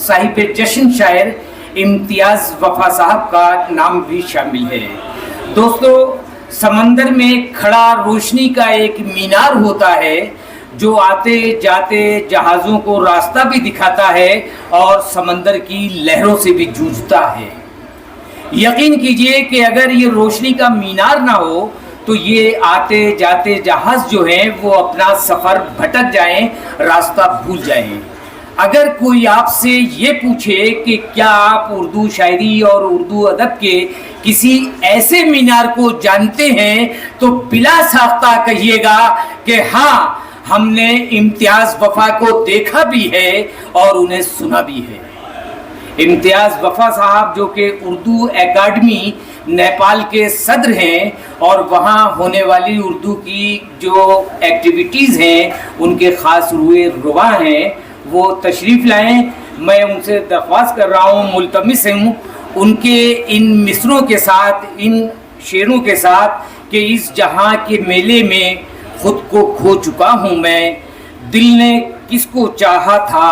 साहिब जश्न शायर इम्तियाज़ वफ़ा साहब का नाम भी शामिल है। दोस्तों, समंदर में खड़ा रोशनी का एक मीनार होता है जो आते जाते जहाज़ों को रास्ता भी दिखाता है और समंदर की लहरों से भी जूझता है। यकीन कीजिए कि अगर ये रोशनी का मीनार ना हो तो ये आते जाते जहाज़ जो हैं वो अपना सफ़र भटक जाएं, रास्ता भूल जाएं। अगर कोई आपसे ये पूछे कि क्या आप उर्दू शायरी और उर्दू अदब के किसी ऐसे मीनार को जानते हैं तो बिला साख्ता कहिएगा कि हाँ, हमने इम्तियाज़ वफ़ा को देखा भी है और उन्हें सुना भी है। इम्तियाज़ वफ़ा साहब जो कि उर्दू एकेडमी नेपाल के सदर हैं और वहाँ होने वाली उर्दू की जो एक्टिविटीज़ हैं उनके ख़ास रुए रुवा हैं, वो तशरीफ़ लाएँ। मैं उनसे दरख्वास्त कर रहा हूँ, मुल्तमिस हूँ उनके इन मिसरों के साथ, इन शेरों के साथ कि इस जहाँ के मेले में खुद को खो चुका हूँ मैं, दिल ने किसको चाहा था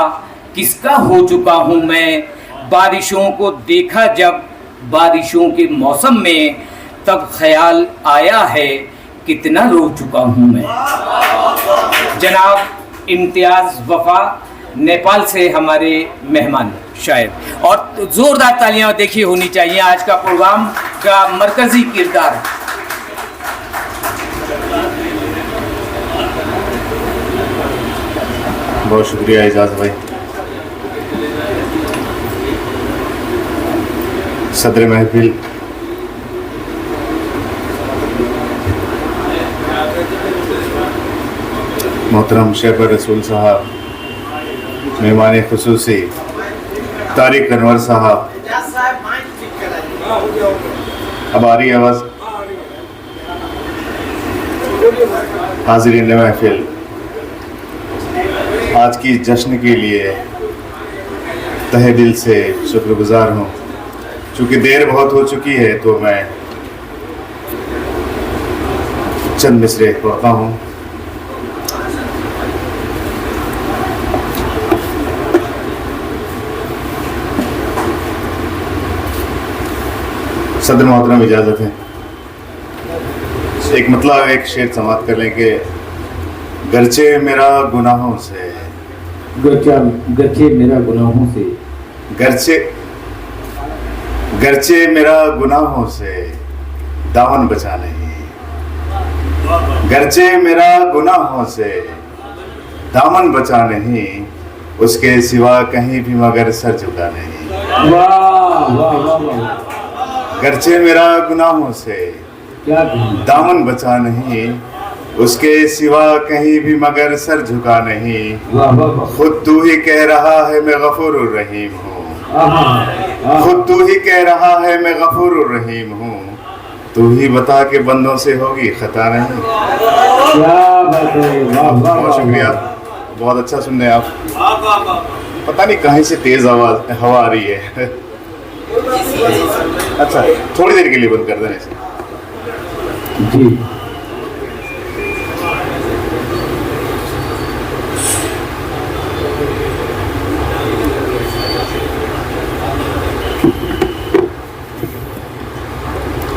किसका हो चुका हूँ मैं, बारिशों को देखा जब बारिशों के मौसम में तब ख्याल आया है कितना रो चुका हूँ मैं। जनाब इम्तियाज़ वफ़ा नेपाल से हमारे मेहमान शायर, और ज़ोरदार तालियां देखिए होनी चाहिए। आज का प्रोग्राम का मरकज़ी किरदार। बहुत शुक्रिया एजाज भाई। सदर महफिल मोहतरम शेबर रसूल साहब, मेहमान खुसूसी तारिक अनवर साहब, अब आ रही है आवाज़? हाज़िरीन महफिल, आज की जश्न के लिए तहे दिल से शुक्रगुजार हूँ। चूँकि देर बहुत हो चुकी है तो मैं चंद मिसरे पढ़ता हूँ। सदर मोहतरम इजाज़त है, एक मतलब एक शेर समाप्त कर लें कि गरचे मेरा गुनाहों से, गरचे मेरा गुनाहों से, गरचे मेरा गुनाहों से दामन बचा नहीं, गरचे मेरा गुनाहों से दामन बचा नहीं, उसके सिवा कहीं भी मगर सर झुका नहीं। वाह वाह वाह वाह, गरचे मेरा गुनाहों से दामन बचा नहीं, उसके सिवा कहीं भी मगर सर झुका नहीं। खुद तू ही कह रहा है मैं गफूर रहीम हूँ, खुद तू ही कह रहा है मैं गफूर रहीम हूँ, तू ही बता के बंदों से होगी खता नहीं। बहुत शुक्रिया, बहुत अच्छा सुन रहे आप। पता नहीं कहीं से तेज आवाज हवा आ रही है। अच्छा, थोड़ी देर के लिए बंद कर देना इसे जी।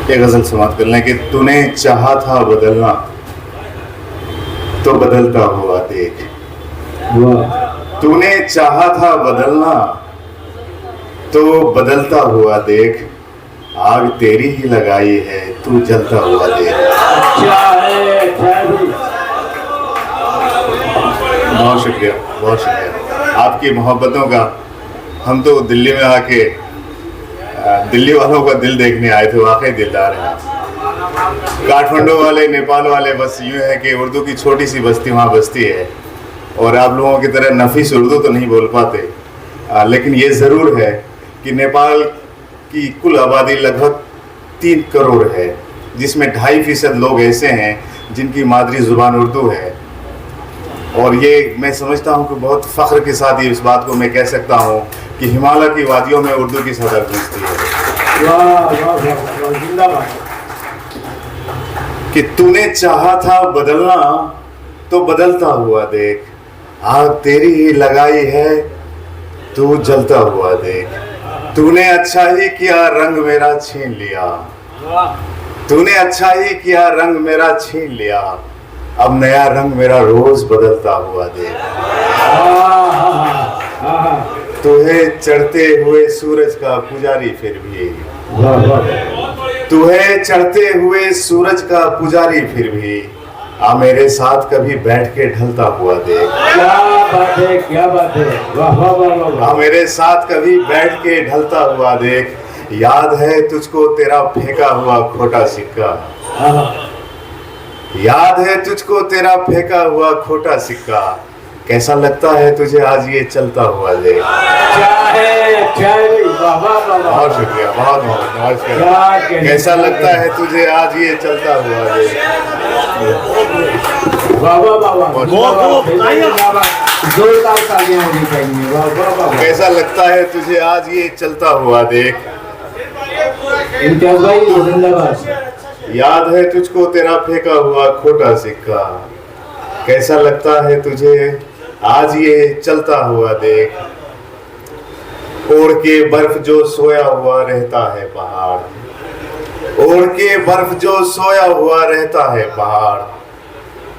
एक गजल समाप्त कर लें कि तूने चाहा था बदलना तो बदलता हुआ देख, तूने चाहा था बदलना तो बदलता हुआ देख, आग तेरी ही लगाई है तू जलता हुआ देख। बहुत शुक्रिया, बहुत शुक्रिया आपकी मोहब्बतों का। हम तो दिल्ली में आके दिल्ली वालों का दिल देखने आए थे, वाकई दिलदार हैं। काठमांडू वाले, नेपाल वाले बस यूँ है कि उर्दू की छोटी सी बस्ती वहाँ बस्ती है और आप लोगों की तरह नफीस उर्दू तो नहीं बोल पाते, लेकिन ये ज़रूर है कि नेपाल की कुल आबादी लगभग 3 करोड़ है, जिसमें 2.5% लोग ऐसे हैं जिनकी मादरी ज़ुबान उर्दू है। और ये मैं समझता हूँ कि बहुत फ़ख्र के साथ ये इस बात को मैं कह सकता हूँ कि हिमालय की वादियों में उर्दू की सदर गूंजती है। कि तूने चाहा था बदलना तो बदलता हुआ देख, आग तेरी ही लगाई है तू जलता हुआ देख। तूने अच्छा ही किया रंग मेरा छीन लिया, तूने अच्छा ही किया रंग मेरा छीन लिया, अब नया रंग मेरा रोज बदलता हुआ देख। तू है चढ़ते हुए सूरज का पुजारी फिर भी, तू है चढ़ते हुए सूरज का पुजारी फिर भी, आ मेरे साथ कभी बैठ के ढलता हुआ देख। क्या बात है, क्या बात है, वाह वाह वाह वाह वाह। आ मेरे साथ कभी बैठ के ढलता हुआ देख। याद है तुझको तेरा फेंका हुआ खोटा सिक्का, याद है तुझको तेरा फेंका हुआ खोटा सिक्का, कैसा लगता है तुझे आज ये चलता हुआ देख। क्या है भाई, वाह वाह वाह वाह। बहुत शुक्रिया, बहुत बहुत नमस्कार। क्या कहने- कैसा लगता है तुझे आज ये चलता हुआ देख। वाह वाह वाह वाह। बहुत- जोरदार तालियां होनी चाहिए, वाह वाह वाह वाह। कैसा लगता है तुझे आज ये चलता हुआ देख। इम्तियाज भाई जिंदाबाद। याद है तुझको तेरा फेंका हुआ खोटा सिक्का, कैसा लगता है तुझे आज ये चलता हुआ देख। ओढ़ के बर्फ जो सोया हुआ रहता है पहाड़, ओढ़ के बर्फ जो सोया हुआ रहता है पहाड़,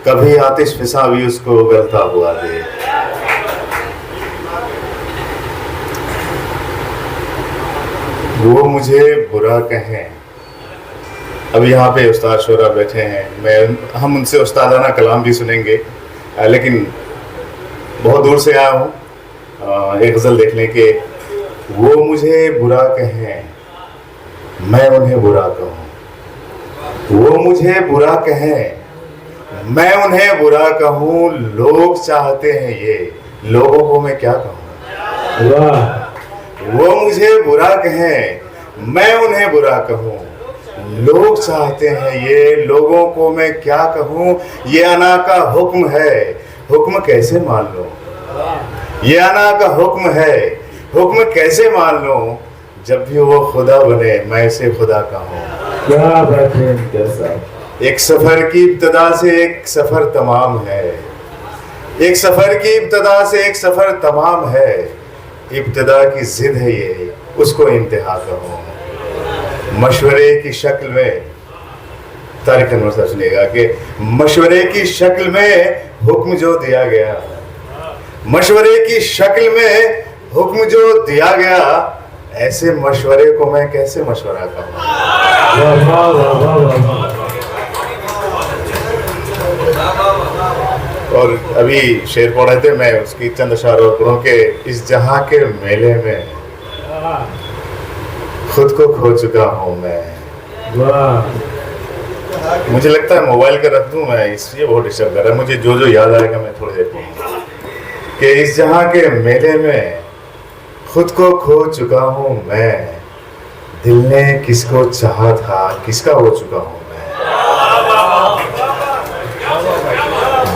कभी आतिश फिसा भी उसको उगलता हुआ देख। वो मुझे बुरा कहें। अब यहाँ पे उस्ताद शोरा बैठे हैं, हम उनसे उस्तादाना कलाम भी सुनेंगे, लेकिन बहुत दूर से आया हूँ एक गज़ल देखने के। वो मुझे बुरा कहें, मैं उन्हें बुरा कहूँ, वो मुझे बुरा कहें, मैं उन्हें बुरा कहूँ, लोग चाहते हैं ये, लोगों को मैं क्या कहूँ। वाह। वो मुझे बुरा कहें, मैं उन्हें बुरा कहूँ, लोग चाहते हैं ये, लोगों को मैं क्या कहूँ। ये अना का हुक्म है, हुक्म कैसे मान लो। ये अना का हुक्म है, हुक्म कैसे मान लो। जब भी वो खुदा बने मैं इसे खुदा कहूँ। क्या बात है इम्तियाज साहब। एक सफर की इब्तदा से एक सफर तमाम है, एक सफर की इब्तदा से एक सफर तमाम है। इब्तदा की जिद है ये, उसको इंतहा कहूँ। मशवरे की शक्ल में, तारीख अनुसार सुनिएगा कि मशवरे की शक्ल में हुक्म जो दिया गया, मशवरे की शक्ल में हुक्म जो दिया गया, ऐसे मशवरे को मैं कैसे मशवरा कहूँ। वाह वाह वाह वाह वाह। और अभी शेर पढ़ रहे थे, मैं उसकी चंद अशार और पढ़ूं के इस जहां के मेले में खुद को खो चुका हूं मैं। वाह। मुझे लगता है मोबाइल का रख दूं मैं, इसलिए बहुत डिस्टर्ब कर रहा है। मुझे जो जो याद आएगा मैं थोड़ी देर पढ़ूंगा कि इस जहां के मेले में खुद को खो चुका हूं मैं, दिल ने किसको चाहा था किसका हो चुका हूं मैं।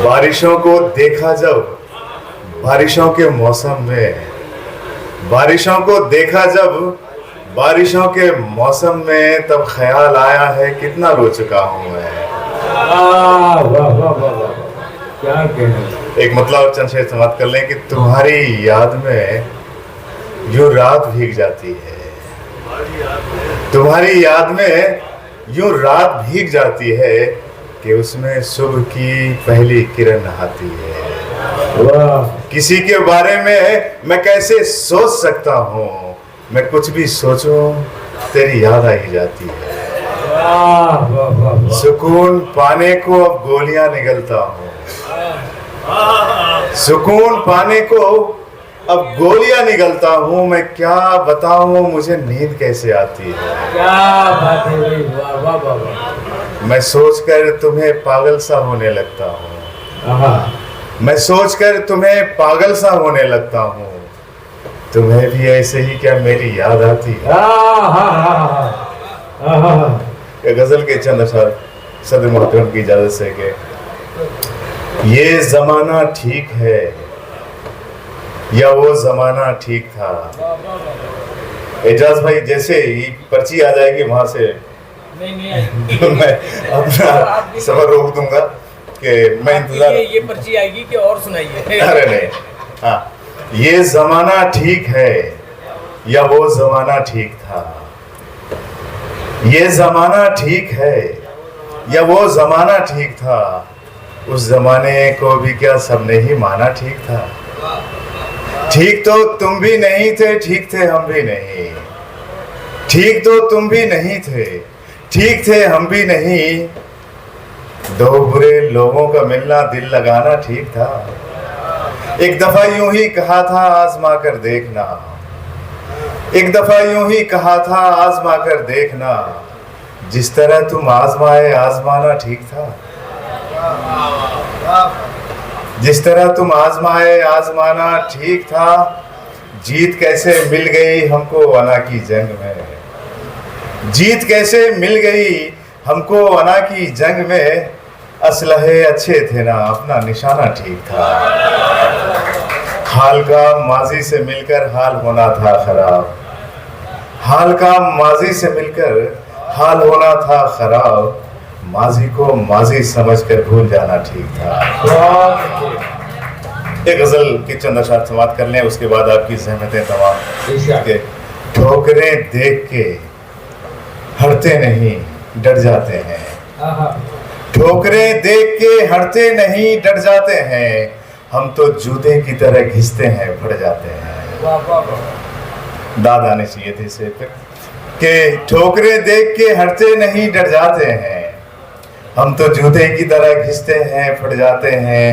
बारिशों को देखा जब बारिशों के मौसम में, बारिशों को देखा जब बारिशों के मौसम में, तब ख्याल आया है कितना रो चुका हूँ मैं। वाह वाह वाह वाह वाह। क्या कहना। एक मतलब और चंद शेर समाप्त कर लें कि तुम्हारी याद में यूं रात भीग जाती है, तुम्हारी याद में यूं रात भीग जाती है कि उसमें सुबह की पहली किरण नहाती है। वाह। किसी के बारे में मैं कैसे सोच सकता हूँ, मैं कुछ भी सोचूं तेरी याद आ ही जाती है। वाह वाह वाह वाह। सुकून पाने को अब गोलियां निगलता हूँ, सुकून पाने को अब गोलियां निगलता हूँ। मैं क्या बताऊँ मुझे नींद कैसे आती है। क्या बात है भाई, वाह वाह वाह वाह। मैं सोचकर तुम्हें पागल सा होने लगता हूँ, आहा। मैं सोचकर तुम्हें पागल सा होने लगता हूँ। तुम्हें भी ऐसे ही क्या मेरी याद आती है। ये गजल के चंद अशार सदर मोहतरम की इजाजत से कि ये जमाना ठीक है या वो जमाना ठीक था। एजाज भाई जैसे ही पर्ची आ जाएगी वहां से तो मैं अपना सफर रोक दूंगा कि मैं इंतजार। ये पर्ची आएगी कि और सुनाइए। अरे नहीं, हाँ ये जमाना ठीक है या वो जमाना ठीक था, ये जमाना ठीक है या वो जमाना ठीक था, उस जमाने को भी क्या सबने ही माना ठीक था। ठीक तो तुम भी नहीं थे, ठीक थे हम भी नहीं, ठीक तो तुम भी नहीं थे, ठीक थे हम भी नहीं, दो बुरे लोगों का मिलना दिल लगाना ठीक था। एक दफा यूं ही कहा था आजमा कर देखना, एक दफा यूं ही कहा था आजमा कर देखना, जिस तरह तुम आजमाए आजमाना ठीक था। जिस तरह तुम आजमाए आजमाना ठीक था, जीत कैसे मिल गई हमको अना की जंग में, जीत कैसे मिल गई हमको अना की जंग में, असलहे अच्छे थे ना अपना निशाना ठीक था। हाल का माजी से मिलकर हाल होना था खराब, हाल का माजी से मिलकर हाल होना था खराब, माजी को माजी समझकर भूल जाना ठीक था। एक गजल की चंद अशार समाप्त कर लें, उसके बाद आपकी सहमतें तमाम। के ठोकरें देख के हटते नहीं डर जाते हैं, ठोकरें देख के हटते नहीं डर जाते हैं, हम तो जूते की तरह घिसते हैं फट जाते हैं। दाद आने चाहिए थे इसे कि ठोकरें देख के हटते नहीं डर जाते हैं, हम तो जूते की तरह घिसते हैं फट जाते हैं,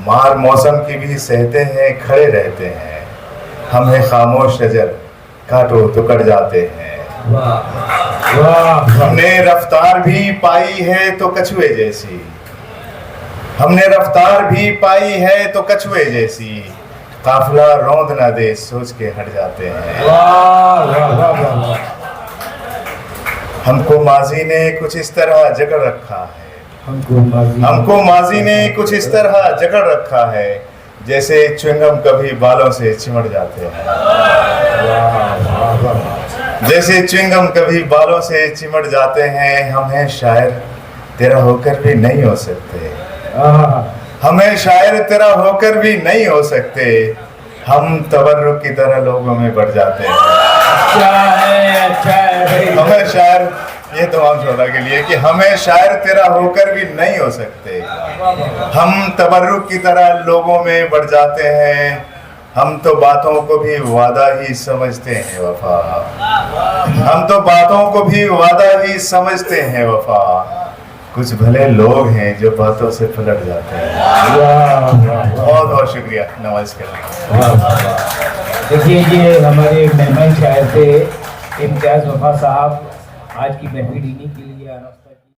मार मौसम की भी सहते हैं खड़े रहते हैं, हम हैं खामोश शजर काटो तो कट जाते हैं। हमने रफ्तार भी पाई है तो कछुए जैसी, हमने रफ्तार भी पाई है तो कछुए जैसी, काफिला रौंद ना दे सोच के हट जाते हैं। हमको माजी ने कुछ इस तरह जकड़ रखा है, हमको माजी ने कुछ इस तरह जकड़ रखा है, जैसे च्युइंगम कभी बालों से चिमट जाते हैं, जैसे च्युइंगम कभी बालों से चिमट जाते हैं। हम हैं शायर तेरा होकर भी नहीं हो सकते, हमें शायर तेरा होकर भी नहीं हो सकते, हम तबर्रुक की तरह लोगों में बढ़ जाते हैं। अच्छा है हमें शायर, ये तमाम श्रोता के लिए कि हमें शायर तेरा होकर भी नहीं हो सकते, हम तबर्रुक की तरह लोगों में बढ़ जाते हैं, हम तो बातों को भी वादा ही समझते हैं वफा, हम तो बातों को भी वादा ही समझते हैं वफा, कुछ भले लोग हैं जो बातों से पलट जाते हैं। बहुत बहुत शुक्रिया, नमस्कार। देखिए ये हमारे मेहमान शायर थे इम्तियाज वफा साहब, आज की महफिल इन्हीं के लिए